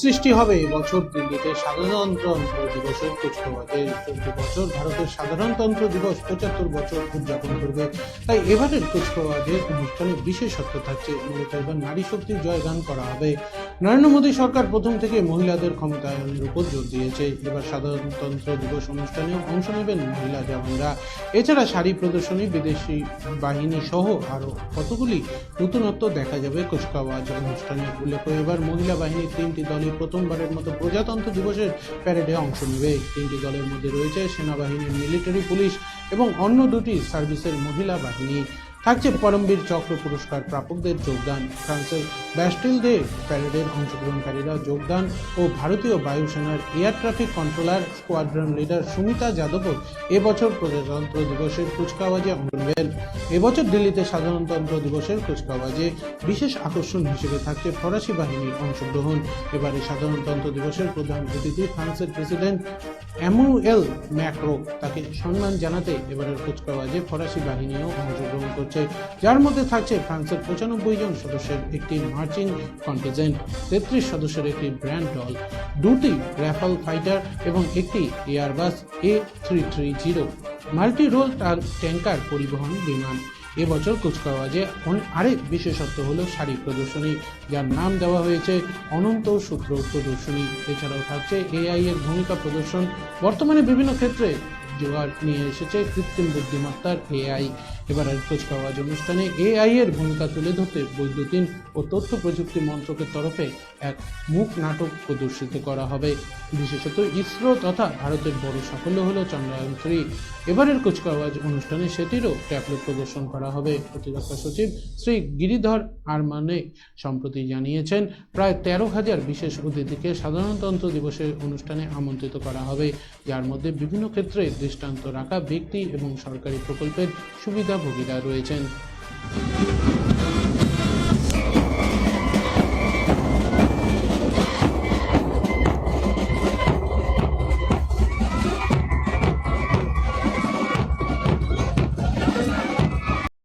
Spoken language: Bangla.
সৃষ্টি হবে এবছর দিল্লিতে সাধারণতন্ত্র দিবসের কুচকাওয়াজে। চলতি বছর ভারতের সাধারণতন্ত্র দিবস 75 বছর উদযাপন করবে, তাই এবারের কুচকাওয়াজের অনুষ্ঠানে বিশেষত্ব থাকছে। মূলত এবার নারী শক্তির জয়গান করা হবে। নরেন্দ্র মোদী সরকার প্রথম থেকে মহিলাদের ক্ষমতায়নের উপর জোর দিয়েছে। এবার সাধারণতন্ত্র দিবস অনুষ্ঠানেও অংশ নেবেন মহিলা জওয়ানরা। এছাড়া শাড়ি প্রদর্শনী, বিদেশি বাহিনী সহ আরও কতগুলি নতুনত্ব দেখা যাবে কুচকাওয়াজ অনুষ্ঠানে। উল্লেখ্য, এবার মহিলা বাহিনীর 3টি দলই প্রথমবারের মতো প্রজাতন্ত্র দিবসের প্যারেডে অংশ নেবে। 3টি দলের মধ্যে রয়েছে সেনাবাহিনীর মিলিটারি পুলিশ এবং অন্য 2টি সার্ভিসের মহিলা বাহিনী। থাকছে পরমবীর চক্র পুরস্কার প্রাপকদের যোগদান। ফ্রান্সের ব্যাস্টিল ডে প্যারেডের অংশগ্রহণকারীরা যোগদান ও ভারতীয় বায়ুসেনার air traffic controller squadron leader Sumita যাদবও এবছর প্রজাতন্ত্র দিবসের কুচকাওয়াজে অংশ নেবেন। এবছর দিল্লিতে সাধারণতন্ত্র দিবসের কুচকাওয়াজে বিশেষ আকর্ষণ হিসেবে থাকছে ফরাসি বাহিনীর অংশগ্রহণ। এবারে সাধারণতন্ত্র দিবসের প্রধান অতিথি ফ্রান্সের প্রেসিডেন্ট এমানুয়েল ম্যাক্রো। তাকে সম্মান জানাতে এবারের কুচকাওয়াজে ফরাসি বাহিনীও অংশগ্রহণ করছে, যার মধ্যে থাকছে ফ্রান্সের 95 জন সদস্যের একটি মার্চিং কন্টিনজেন্ট, 33 সদস্যের একটি ব্র্যান্ড দল, 2টি রাফাল ফাইটার এবং একটি Airbus A330 multi role tanker পরিবহন বিমান। এবছর কুচকাওয়াজে আরেক বিশেষত্ব হলো শাড়ি প্রদর্শনী, যার নাম দেওয়া হয়েছে অনন্ত সূত্র প্রদর্শনী। এছাড়াও থাকছে AI এর ভূমিকা প্রদর্শন। বর্তমানে বিভিন্ন ক্ষেত্রে জোয়ার নিয়ে এসেছে কৃত্রিম বুদ্ধিমত্তার AI। এবারের কুচকাওয়াজ অনুষ্ঠানে AI এর ভূমিকা তুলে ধরতে বৈদ্যুতিন ও তথ্য প্রযুক্তি মন্ত্রকের তরফে এক মূক নাটক প্রদর্শিত করা হবে। বিশেষত ইসরো তথা ভারতের বড় সাফল্য হলো চন্দ্রায়ন 3। এবারের কুচকাওয়াজ অনুষ্ঠানে সেটিরও ট্যাবলেট প্রদর্শন করা হবে। প্রতিরক্ষা সচিব শ্রী গিরিধর আরমানে সম্প্রতি জানিয়েছেন, প্রায় 13,000 বিশেষ অতিথিকে সাধারণতন্ত্র দিবসের অনুষ্ঠানে আমন্ত্রিত করা হবে, যার মধ্যে বিভিন্ন ক্ষেত্রে দৃষ্টান্ত রাখা ব্যক্তি এবং সরকারি প্রকল্পের সুবিধাভোগীরা রয়েছেন।